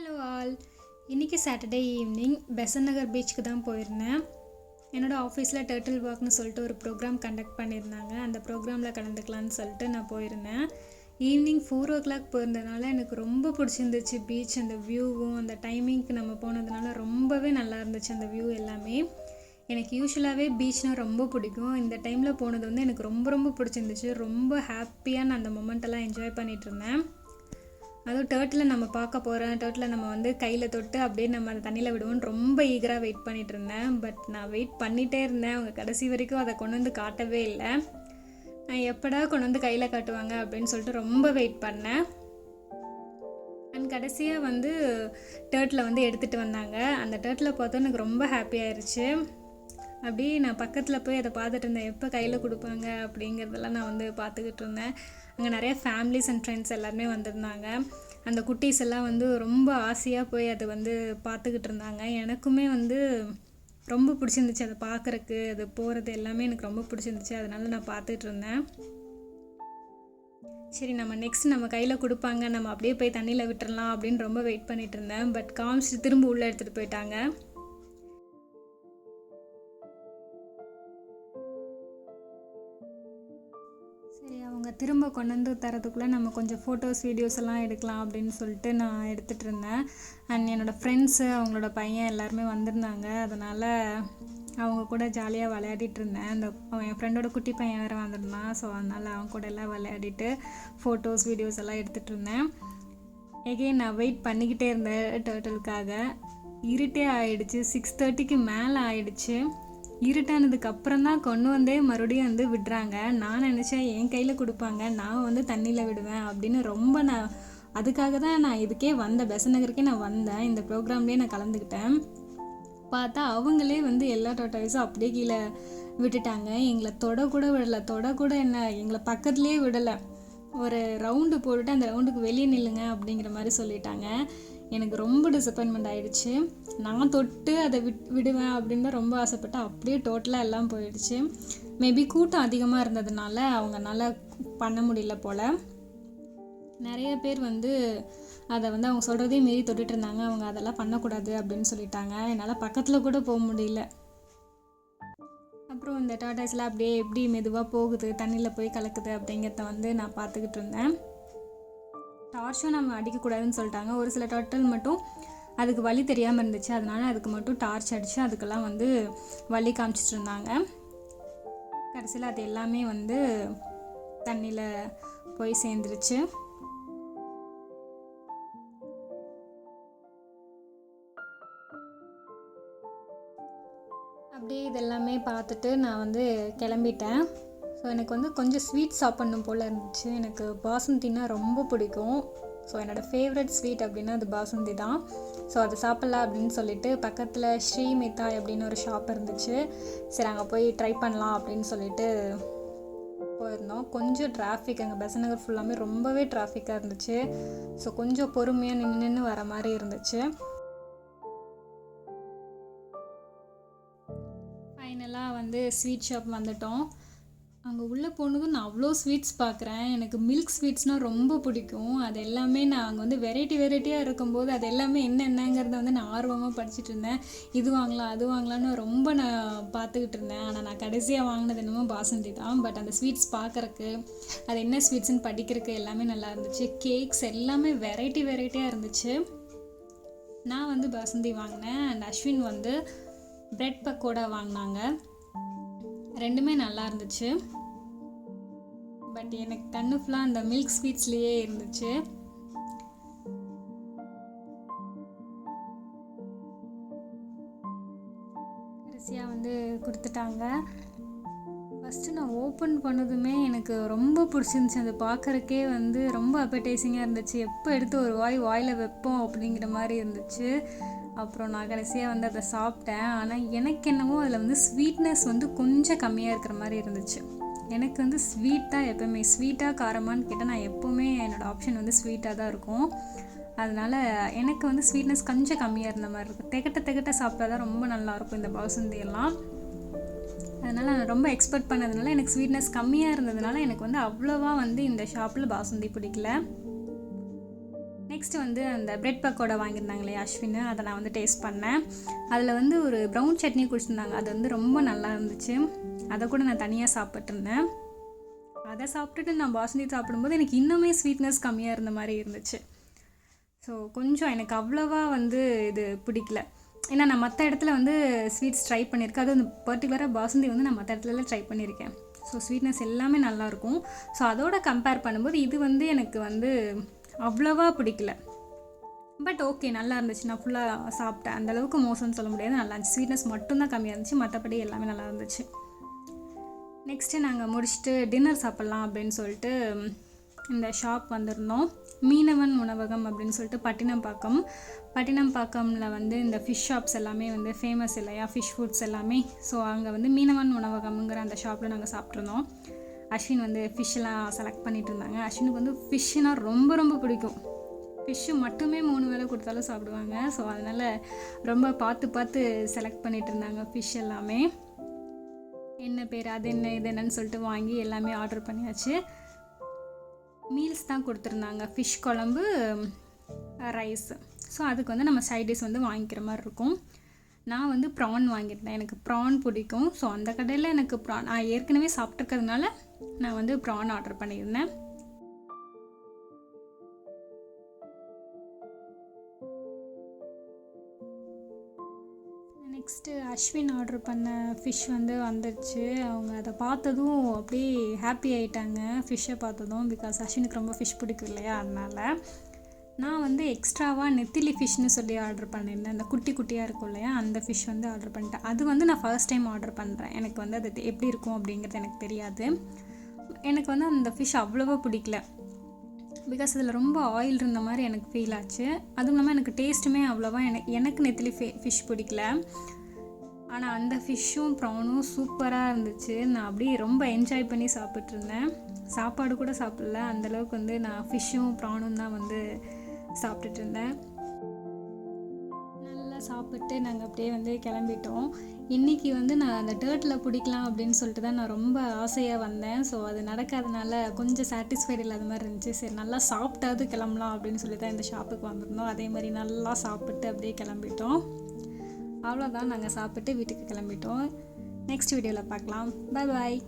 Hello all. இன்றைக்கி Saturday evening Besant நகர் பீச்சுக்கு தான் போயிருந்தேன். என்னோடய ஆஃபீஸில் டர்ட்டில் வாக்னு சொல்லிட்டு ஒரு ப்ரோக்ராம் கண்டக்ட் பண்ணியிருந்தாங்க. அந்த ப்ரோக்ராமில் கலந்துக்கலான்னு சொல்லிட்டு நான் போயிருந்தேன். ஈவினிங் 4 o'clock போயிருந்ததுனால எனக்கு ரொம்ப பிடிச்சிருந்துச்சு பீச். அந்த வியூவும் அந்த டைமிங்க்கு நம்ம போனதுனால ரொம்பவே நல்லா இருந்துச்சு அந்த வியூ எல்லாமே. எனக்கு யூஸ்வலாகவே பீச்னால் ரொம்ப பிடிக்கும். இந்த டைமில் போனது வந்து எனக்கு ரொம்ப ரொம்ப பிடிச்சிருந்துச்சு. ரொம்ப ஹாப்பியாக நான் அந்த மொமெண்ட்டெல்லாம் என்ஜாய் பண்ணிகிட்டு இருந்தேன். அதுவும் டர்ட்டில் நம்ம பார்க்க போகிறேன், டர்ட்டில் நம்ம வந்து கையில் தொட்டு அப்படியே நம்ம அந்த தண்ணியில் விடுவோம்னு ரொம்ப ஈகராக வெயிட் பண்ணிகிட்டு இருந்தேன். பட் நான் வெயிட் பண்ணிகிட்டே இருந்தேன். அவங்க கடைசி வரைக்கும் அதை கொண்டு வந்து காட்டவே இல்லை. நான் எப்படா கொண்டு வந்து கையில் காட்டுவாங்க அப்படின்னு சொல்லிட்டு ரொம்ப வெயிட் பண்ணேன். அண்ட் கடைசியாக வந்து டர்ட்டில் வந்து எடுத்துகிட்டு வந்தாங்க. அந்த டர்ட்டில் பார்த்தோம் எனக்கு ரொம்ப ஹாப்பியாகிருச்சு. அப்படியே நான் பக்கத்தில் போய் அதை பார்த்துட்டு இருந்தேன், எப்போ கையில் கொடுப்பாங்க அப்படிங்கிறதெல்லாம் நான் வந்து பார்த்துக்கிட்டு இருந்தேன். அங்கே நிறைய ஃபேமிலிஸ் அண்ட் ஃப்ரெண்ட்ஸ் எல்லாருமே வந்திருந்தாங்க. அந்த குட்டீஸ் எல்லாம் வந்து ரொம்ப ஆசையாக போய் அதை வந்து பார்த்துக்கிட்டு இருந்தாங்க. எனக்குமே வந்து ரொம்ப பிடிச்சிருந்துச்சு அதை பார்க்குறக்கு, அது போகிறது எல்லாமே எனக்கு ரொம்ப பிடிச்சிருந்துச்சு. அதனால நான் பார்த்துட்டு இருந்தேன். சரி, நம்ம நெக்ஸ்ட் நம்ம கையில் கொடுப்பாங்க, நம்ம அப்படியே போய் தண்ணியில் விட்டுறலாம் அப்படின்னு ரொம்ப வெயிட் பண்ணிகிட்டு இருந்தேன். பட் காமிச்சிட்டு திரும்ப உள்ளே எடுத்துகிட்டு போயிட்டாங்க. சரி, அவங்க திரும்ப கொண்டு வந்து தரதுக்குள்ளே நம்ம கொஞ்சம் ஃபோட்டோஸ் வீடியோஸ் எல்லாம் எடுக்கலாம் அப்படின்னு சொல்லிட்டு நான் எடுத்துகிட்டு இருந்தேன். அண்ட் என்னோடய ஃப்ரெண்ட்ஸு அவங்களோட பையன் எல்லாருமே வந்திருந்தாங்க. அதனால் அவங்க கூட ஜாலியாக விளையாடிட்டு இருந்தேன். என் ஃப்ரெண்டோட குட்டி பையன் வேறு வந்திருந்தான். ஸோ அதனால் அவங்க கூட எல்லாம் விளையாடிட்டு ஃபோட்டோஸ் வீடியோஸ் எல்லாம் எடுத்துகிட்டு இருந்தேன். எகெயின் நான் வெயிட் பண்ணிக்கிட்டே இருந்தேன் டர்ட்டிலுக்காக. இருட்டே ஆகிடுச்சு, 6:30க்கு மேலே ஆகிடுச்சு. இருட்டானதுக்கு அப்புறம் தான் கொண்டு வந்தே மறுபடியும் வந்து விடுறாங்க. நான் நினச்சேன் என் கையில் கொடுப்பாங்க, நான் வந்து தண்ணியில் விடுவேன் அப்படின்னு ரொம்ப அதுக்காக தான் நான் இதுக்கே வந்தேன், பெசன்ட் நகருக்கே நான் வந்தேன். இந்த ப்ரோக்ராம்லேயே நான் கலந்துக்கிட்டேன். பார்த்தா அவங்களே வந்து எல்லா டாட்டாய்ஸும் அப்படியே கீழே விட்டுட்டாங்க. எங்களை தொடக்கூட விடலை, தொடக்கூட என்ன எங்களை பக்கத்துலேயே விடலை. ஒரு ரவுண்டு போட்டுட்டு அந்த ரவுண்டுக்கு வெளியே நில்லுங்க அப்படிங்கிற மாதிரி சொல்லிட்டாங்க. எனக்கு ரொம்ப டிசப்பாயின்மெண்ட் ஆகிடுச்சு. நான் தொட்டு அதை விடுவேன் அப்படின்னு தான் ரொம்ப ஆசைப்பட்டேன். அப்படியே டோட்டலாக எல்லாம் போயிடுச்சு. மேபி கூட்டம் அதிகமாக இருந்ததுனால அவங்கனால பண்ண முடியல போல். நிறைய பேர் வந்து அதை வந்து அவங்க சொல்கிறதே மீறி தொட்டுட்டு இருந்தாங்க. அவங்க அதெல்லாம் பண்ணக்கூடாது அப்படின்னு சொல்லிட்டாங்க. என்னால் பக்கத்தில் கூட போக முடியல. அப்புறம் இந்த டாட்டாஸ்லாம் அப்படியே எப்படி மெதுவாக போகுது, தண்ணியில் போய் கலக்குது அப்படிங்கிறத வந்து நான் பார்த்துக்கிட்டு இருந்தேன். டார்ச்சும் நம்ம அடிக்கக்கூடாதுன்னு சொல்லிட்டாங்க. ஒரு சில டர்ட்டில் மட்டும் அதுக்கு வழி தெரியாமல் இருந்துச்சு. அதனால அதுக்கு மட்டும் டார்ச் அடித்து அதுக்கெல்லாம் வந்து வழி காமிச்சிட்டு இருந்தாங்க. கடைசியில் அது எல்லாமே வந்து தண்ணியில் போய் சேர்ந்துருச்சு. அப்படியே இதெல்லாமே பார்த்துட்டு நான் வந்து கிளம்பிட்டேன். ஸோ எனக்கு வந்து கொஞ்சம் ஸ்வீட் சாப்பிட்ணும் போல் இருந்துச்சு. எனக்கு பாசுந்தின்னா ரொம்ப பிடிக்கும். ஸோ என்னோடய ஃபேவரட் ஸ்வீட் அப்படின்னா அது பாசுந்தி தான். ஸோ அது சாப்பிட்லாம் அப்படின்னு சொல்லிட்டு பக்கத்தில் ஸ்ரீ மித்தாய் அப்படின்னு ஒரு ஷாப் இருந்துச்சு. சரி, அங்கே போய் ட்ரை பண்ணலாம் அப்படின்னு சொல்லிட்டு போயிருந்தோம். கொஞ்சம் டிராஃபிக், அங்கே பெசன்ட் நகர் ஃபுல்லாமே ரொம்பவே டிராஃபிக்காக இருந்துச்சு. ஸோ கொஞ்சம் பொறுமையாக நின்று வர மாதிரி இருந்துச்சு. ஃபைனலாக வந்து ஸ்வீட் ஷாப் வந்துட்டோம். அங்கே உள்ளே போனதும் நான் அவ்வளோ ஸ்வீட்ஸ் பார்க்குறேன். எனக்கு மில்க் ஸ்வீட்ஸ்னால் ரொம்ப பிடிக்கும். அது எல்லாமே நான் அங்கே வந்து வெரைட்டியாக இருக்கும்போது அது எல்லாமே என்னென்னங்கிறத வந்து நான் ஆர்வமாக படிச்சுட்டு இருந்தேன். இது வாங்கலாம் அது வாங்கலான்னு ரொம்ப நான் பார்த்துக்கிட்டு இருந்தேன். ஆனால் நான் கடைசியாக வாங்கினது என்னமோ பாசுந்தி தான். பட் அந்த ஸ்வீட்ஸ் பார்க்குறக்கு, அது என்ன ஸ்வீட்ஸ்ன்னு படிக்கிறதுக்கு எல்லாமே நல்லா இருந்துச்சு. கேக்ஸ் எல்லாமே வெரைட்டியாக இருந்துச்சு. நான் வந்து பாசுந்தி வாங்கினேன். அண்ட் அஸ்வின் வந்து பிரெட் பக்கோடா வாங்கினாங்க. ரெண்டுமே நல்லா இருந்துச்சு. பட் எனக்கு கண்ணு ஃபுல்லாக அந்த மில்க் ஸ்வீட்ஸ்லேயே இருந்துச்சு. கடைசியாக வந்து கொடுத்துட்டாங்க. ஃபஸ்ட்டு நான் ஓப்பன் பண்ணதுமே எனக்கு ரொம்ப பிடிச்சிருந்துச்சி. அது பார்க்குறக்கே வந்து ரொம்ப அப்படைசிங்காக இருந்துச்சு. எப்போ எடுத்து ஒரு வாயில் வைப்போம் அப்படிங்கிற மாதிரி இருந்துச்சு. அப்புறம் நான் கடைசியாக வந்து அதை சாப்பிட்டேன். ஆனால் எனக்கு என்னமோ அதில் வந்து ஸ்வீட்னஸ் வந்து கொஞ்சம் கம்மியாக இருக்கிற மாதிரி இருந்துச்சு. எனக்கு வந்து ஸ்வீட் தான் எப்போவுமே, ஸ்வீட்டாக காரமானு கேட்டால் நான் எப்போவுமே என்னோடய ஆப்ஷன் வந்து ஸ்வீட்டாக தான் இருக்கும். அதனால் எனக்கு வந்து ஸ்வீட்னஸ் கொஞ்சம் கம்மியாக இருந்த மாதிரி இருக்கும். திகட்ட சாப்பிட்டா தான் ரொம்ப நல்லாயிருக்கும் இந்த பாசுந்தி எல்லாம். அதனால் நான் ரொம்ப எக்ஸ்பெக்ட் பண்ணதுனால எனக்கு ஸ்வீட்னஸ் கம்மியாக இருந்ததுனால எனக்கு வந்து அவ்வளோவா வந்து இந்த ஷாப்பில் பாசுந்தி பிடிக்கல. நெக்ஸ்ட்டு வந்து அந்த பிரெட் பக்கோடா வாங்கியிருந்தாங்களே அஸ்வின், அதை நான் வந்து டேஸ்ட் பண்ணேன். அதில் வந்து ஒரு ப்ரௌன் சட்னி குடிச்சிருந்தாங்க, அது வந்து ரொம்ப நல்லா இருந்துச்சு. அதை கூட நான் தனியாக சாப்பிட்ருந்தேன். அதை சாப்பிட்டுட்டு நான் பாசுந்தி சாப்பிடும்போது எனக்கு இன்னுமே ஸ்வீட்னஸ் கம்மியாக இருந்த மாதிரி இருந்துச்சு. ஸோ கொஞ்சம் எனக்கு அவ்வளோவா வந்து இது பிடிக்கல. ஏன்னா நான் மற்ற இடத்துல வந்து ஸ்வீட்ஸ் ட்ரை பண்ணியிருக்கேன், அதுவும் பர்டிகுலராக பாசுந்தி வந்து நான் மற்ற இடத்துலலாம் ட்ரை பண்ணியிருக்கேன். ஸோ ஸ்வீட்னஸ் எல்லாமே நல்லாயிருக்கும். ஸோ அதோட கம்பேர் பண்ணும்போது இது வந்து எனக்கு வந்து அவ்வளோவா பிடிக்கல. பட் ஓகே, நல்லா இருந்துச்சு. நான் ஃபுல்லாக சாப்பிட்டேன். அந்தளவுக்கு மோசம்னு சொல்ல முடியாது, நல்லா இருந்துச்சு. ஸ்வீட்னஸ் மட்டும்தான் கம்மியாக இருந்துச்சு, மற்றபடி எல்லாமே நல்லா இருந்துச்சு. நெக்ஸ்ட்டு நாங்கள் முடிச்சுட்டு டின்னர் சாப்பிட்லாம் அப்படின்னு சொல்லிட்டு இந்த ஷாப் வந்திருந்தோம். மீனவன் உணவகம் அப்படின்னு சொல்லிட்டு பட்டினம்பாக்கமில் வந்து இந்த ஃபிஷ் ஷாப்ஸ் எல்லாமே வந்து ஃபேமஸ் இல்லையா, ஃபிஷ் ஃபுட்ஸ் எல்லாமே. ஸோ அங்கே வந்து மீனவன் உணவகம்ங்கிற அந்த ஷாப்பில் நாங்கள் சாப்பிட்ருந்தோம். அஸ்வின் வந்து ஃபிஷ்ஷெலாம் செலக்ட் பண்ணிகிட்டு இருந்தாங்க. அஸ்வினுக்கு வந்து ஃபிஷ்ஷுனால் ரொம்ப ரொம்ப பிடிக்கும். ஃபிஷ்ஷு மட்டுமே 3 வேளை கொடுத்தாலும் சாப்பிடுவாங்க. ஸோ அதனால் ரொம்ப பார்த்து செலக்ட் பண்ணிகிட்டு இருந்தாங்க ஃபிஷ் எல்லாமே. என்ன பேர், அது என்ன, இது என்னன்னு சொல்லிட்டு வாங்கி எல்லாமே ஆர்டர் பண்ணியாச்சு. மீல்ஸ் தான் கொடுத்துருந்தாங்க, ஃபிஷ் குழம்பு, ரைஸ். ஸோ அதுக்கு வந்து நம்ம சைட் டிஷ் வந்து வாங்கிக்கிற மாதிரி இருக்கும். நான் வந்து ப்ரான் வாங்கியிருந்தேன், எனக்கு ப்ரான் பிடிக்கும். ஸோ அந்த கடையில் எனக்கு ப்ரான் நான் ஏற்கனவே சாப்பிட்ருக்கிறதுனால நான் வந்து ப்ரான் ஆர்டர் பண்ணியிருந்தேன். நெக்ஸ்ட்டு அஸ்வின் ஆர்டர் பண்ண ஃபிஷ் வந்து வந்துடுச்சு. அவங்க அதை பார்த்ததும் அப்படியே ஹாப்பி ஆகிட்டாங்க ஃபிஷ்ஷை பார்த்ததும். பிகாஸ் அஸ்வினுக்கு ரொம்ப ஃபிஷ் பிடிக்கும் இல்லையா, அதனால். நான் வந்து எக்ஸ்ட்ராவாக நெத்திலி ஃபிஷ்னு சொல்லி ஆர்டர் பண்ணியிருந்தேன். அந்த குட்டி குட்டியாக இருக்கும் இல்லையா, அந்த ஃபிஷ் வந்து ஆர்டர் பண்ணிட்டேன். அது வந்து நான் ஃபர்ஸ்ட் டைம் ஆர்டர் பண்ணுறேன். எனக்கு வந்து அது எப்படி இருக்கும் அப்படிங்கிறது எனக்கு தெரியாது. எனக்கு வந்து அந்த ஃபிஷ் அவ்வளோவா பிடிக்கல. பிகாஸ் அதில் ரொம்ப ஆயில் இருந்த மாதிரி எனக்கு ஃபீல் ஆச்சு. அதுவும் இல்லாமல் எனக்கு டேஸ்ட்டுமே அவ்வளோவா எனக்கு நெத்திலி ஃபிஷ் பிடிக்கல. ஆனால் அந்த ஃபிஷ்ஷும் ப்ரானும் சூப்பராக இருந்துச்சு. நான் அப்படியே ரொம்ப என்ஜாய் பண்ணி சாப்பிட்ருந்தேன். சாப்பாடு கூட சாப்பிடல, அந்தளவுக்கு வந்து நான் ஃபிஷ்ஷும் ப்ரானும் தான் வந்து சாப்பிட்டுட்டு இருந்தேன். நல்லா சாப்பிட்டு நாங்கள் அப்படியே வந்து கிளம்பிட்டோம். இன்றைக்கி வந்து நான் அந்த டேர்ட்டில் பிடிக்கலாம் அப்படின்னு சொல்லிட்டு தான் நான் ரொம்ப ஆசையாக வந்தேன். ஸோ அது நடக்காதனால கொஞ்சம் சாட்டிஸ்ஃபைடு இல்லாத மாதிரி இருந்துச்சு. சரி, நல்லா சாப்பிட்டாவது கிளம்பலாம் அப்படின்னு சொல்லி தான் இந்த ஷாப்புக்கு வந்திருந்தோம். அதே மாதிரி நல்லா சாப்பிட்டு அப்படியே கிளம்பிட்டோம். அவ்வளோதான், நாங்கள் சாப்பிட்டு வீட்டுக்கு கிளம்பிட்டோம். நெக்ஸ்ட் வீடியோவில் பார்க்கலாம். பாய்.